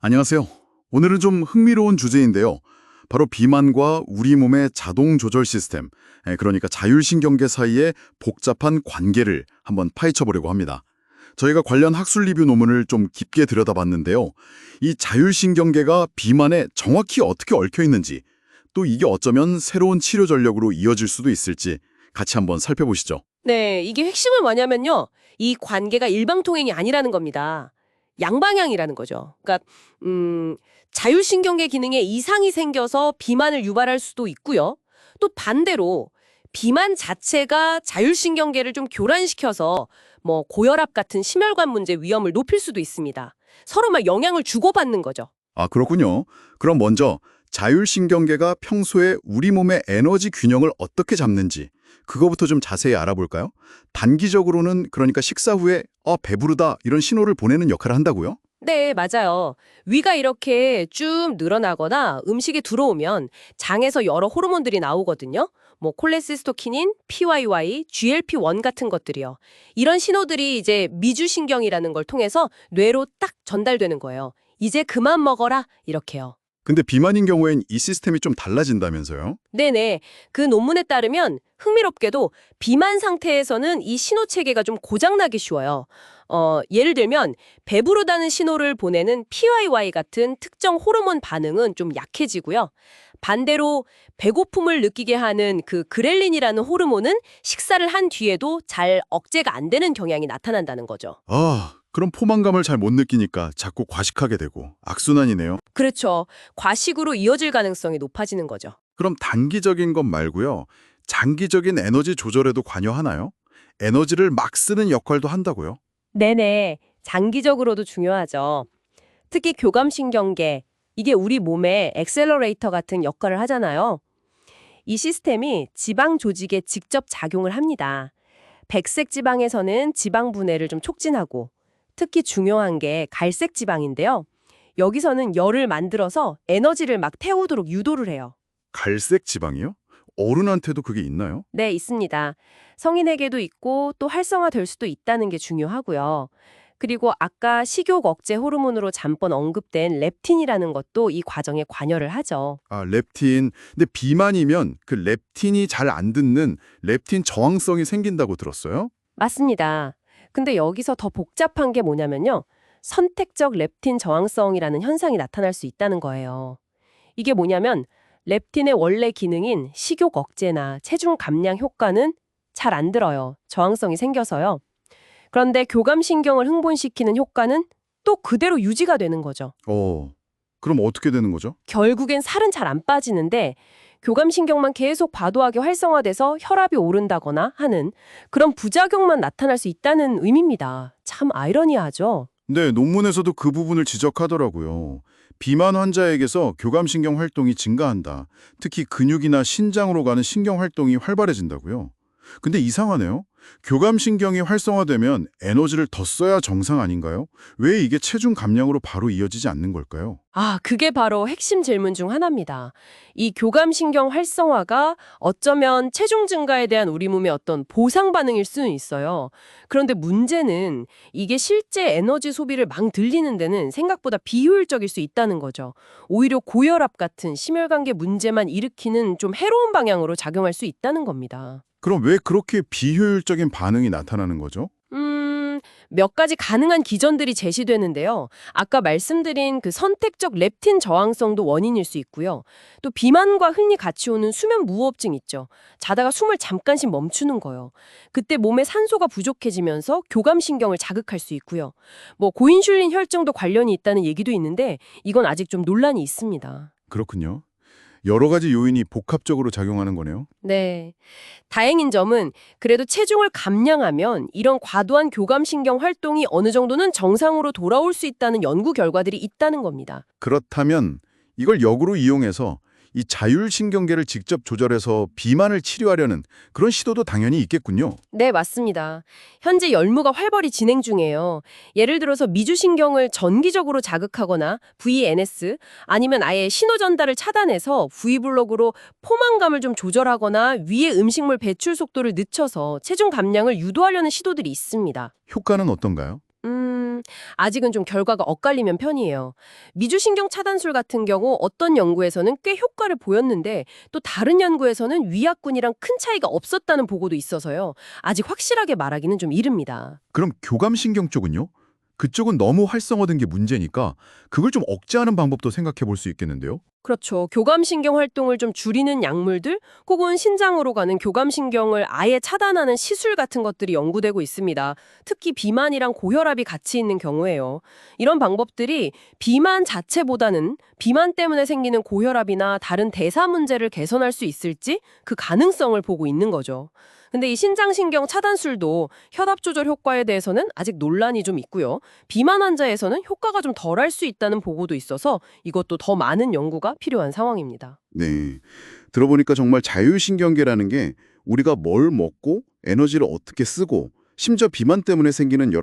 안녕하세요. 오늘은 좀 흥미로운 주제인데요. 바로 비만과 우리 몸의 자동 조절 시스템, 그러니까 자율신경계 사이의 복잡한 관계를 한번 파헤쳐 보려고 합니다. 저희가 관련 학술 리뷰 논문을 좀 깊게 들여다봤는데요. 이 자율신경계가 비만에 정확히 어떻게 얽혀 있는지, 또 이게 어쩌면 새로운 치료 전략으로 이어질 수도 있을지 같이 한번 살펴보시죠. 네, 이게 핵심은 뭐냐면요. 이 관계가 일방통행이 아니라는 겁니다. 양방향이라는 거죠. 그러니까 자율신경계 기능에 이상이 생겨서 비만을 유발할 수도 있고요. 또 반대로 비만 자체가 자율신경계를 좀 교란시켜서 고혈압 같은 심혈관 문제 위험을 높일 수도 있습니다. 서로 막 영향을 주고받는 거죠. 아, 그렇군요. 그럼 먼저 자율신경계가 평소에 우리 몸의 에너지 균형을 어떻게 잡는지 그거부터 좀 자세히 알아볼까요? 단기적으로는 그러니까 식사 후에 배부르다 이런 신호를 보내는 역할을 한다고요? 네, 맞아요. 위가 이렇게 쭉 늘어나거나 음식이 들어오면 장에서 여러 호르몬들이 나오거든요. 콜레시스토키닌, PYY, GLP-1 같은 것들이요. 이런 신호들이 이제 미주신경이라는 걸 통해서 뇌로 딱 전달되는 거예요. 이제 그만 먹어라, 이렇게요. 근데 비만인 경우엔 이 시스템이 좀 달라진다면서요? 네네. 그 논문에 따르면 흥미롭게도 비만 상태에서는 이 신호 체계가 좀 고장나기 쉬워요. 예를 들면 배부르다는 신호를 보내는 PYY 같은 특정 호르몬 반응은 좀 약해지고요. 반대로 배고픔을 느끼게 하는 그 그렐린이라는 호르몬은 식사를 한 뒤에도 잘 억제가 안 되는 경향이 나타난다는 거죠. 그럼 포만감을 잘 못 느끼니까 자꾸 과식하게 되고 악순환이네요. 그렇죠. 과식으로 이어질 가능성이 높아지는 거죠. 그럼 단기적인 것 말고요. 장기적인 에너지 조절에도 관여하나요? 에너지를 막 쓰는 역할도 한다고요? 네네. 장기적으로도 중요하죠. 특히 교감신경계, 이게 우리 몸의 엑셀러레이터 같은 역할을 하잖아요. 이 시스템이 지방 조직에 직접 작용을 합니다. 백색 지방에서는 지방 분해를 좀 촉진하고, 특히 중요한 게 갈색 지방인데요. 여기서는 열을 만들어서 에너지를 막 태우도록 유도를 해요. 갈색 지방이요? 어른한테도 그게 있나요? 네, 있습니다. 성인에게도 있고 또 활성화될 수도 있다는 게 중요하고요. 그리고 아까 식욕 억제 호르몬으로 잠번 언급된 렙틴이라는 것도 이 과정에 관여를 하죠. 아, 렙틴. 근데 비만이면 그 렙틴이 잘 안 듣는 렙틴 저항성이 생긴다고 들었어요? 맞습니다. 근데 여기서 더 복잡한 게 뭐냐면요. 선택적 렙틴 저항성이라는 현상이 나타날 수 있다는 거예요. 이게 뭐냐면 렙틴의 원래 기능인 식욕 억제나 체중 감량 효과는 잘 안 들어요. 저항성이 생겨서요. 그런데 교감신경을 흥분시키는 효과는 또 그대로 유지가 되는 거죠. 그럼 어떻게 되는 거죠? 결국엔 살은 잘 안 빠지는데 교감신경만 계속 과도하게 활성화돼서 혈압이 오른다거나 하는 그런 부작용만 나타날 수 있다는 의미입니다. 참 아이러니하죠? 네, 논문에서도 그 부분을 지적하더라고요. 비만 환자에게서 교감신경 활동이 증가한다. 특히 근육이나 신장으로 가는 신경 활동이 활발해진다고요. 근데 이상하네요. 교감신경이 활성화되면 에너지를 더 써야 정상 아닌가요? 왜 이게 체중 감량으로 바로 이어지지 않는 걸까요? 그게 바로 핵심 질문 중 하나입니다. 이 교감신경 활성화가 어쩌면 체중 증가에 대한 우리 몸의 어떤 보상 반응일 수는 있어요. 그런데 문제는 이게 실제 에너지 소비를 막 들리는 데는 생각보다 비효율적일 수 있다는 거죠. 오히려 고혈압 같은 심혈관계 문제만 일으키는 좀 해로운 방향으로 작용할 수 있다는 겁니다. 그럼 왜 그렇게 비효율적인 반응이 나타나는 거죠? 몇 가지 가능한 기전들이 제시되는데요. 아까 말씀드린 그 선택적 렙틴 저항성도 원인일 수 있고요. 또 비만과 흔히 같이 오는 수면 무호흡증 있죠. 자다가 숨을 잠깐씩 멈추는 거요. 그때 몸에 산소가 부족해지면서 교감신경을 자극할 수 있고요. 고인슐린 혈증도 관련이 있다는 얘기도 있는데 이건 아직 좀 논란이 있습니다. 그렇군요. 여러 가지 요인이 복합적으로 작용하는 거네요. 네. 다행인 점은 그래도 체중을 감량하면 이런 과도한 교감신경 활동이 어느 정도는 정상으로 돌아올 수 있다는 연구 결과들이 있다는 겁니다. 그렇다면 이걸 역으로 이용해서 이 자율신경계를 직접 조절해서 비만을 치료하려는 그런 시도도 당연히 있겠군요. 네, 맞습니다. 현재 연구가 활발히 진행 중이에요. 예를 들어서 미주신경을 전기적으로 자극하거나 VNS 아니면 아예 신호 전달을 차단해서 V블록으로 포만감을 좀 조절하거나 위의 음식물 배출 속도를 늦춰서 체중 감량을 유도하려는 시도들이 있습니다. 효과는 어떤가요? 아직은 좀 결과가 엇갈리면 편이에요. 미주신경 차단술 같은 경우 어떤 연구에서는 꽤 효과를 보였는데 또 다른 연구에서는 위약군이랑 큰 차이가 없었다는 보고도 있어서요. 아직 확실하게 말하기는 좀 이릅니다. 그럼 교감신경 쪽은요? 그쪽은 너무 활성화된 게 문제니까 그걸 좀 억제하는 방법도 생각해 볼 수 있겠는데요? 그렇죠. 교감신경 활동을 좀 줄이는 약물들, 혹은 신장으로 가는 교감신경을 아예 차단하는 시술 같은 것들이 연구되고 있습니다. 특히 비만이랑 고혈압이 같이 있는 경우에요. 이런 방법들이 비만 자체보다는 비만 때문에 생기는 고혈압이나 다른 대사 문제를 개선할 수 있을지 그 가능성을 보고 있는 거죠. 근데 이 신장신경 차단술도 혈압 조절 효과에 대해서는 아직 논란이 좀 있고요. 비만 환자에서는 효과가 좀 덜할 수 있다는 보고도 있어서 이것도 더 많은 연구가 필요한 상황입니다. 네. 들어보니까 정말 자율신경계라는 게 우리가 뭘 먹고 에너지를 어떻게 쓰고 심지어 비만 때문에 생기는 여러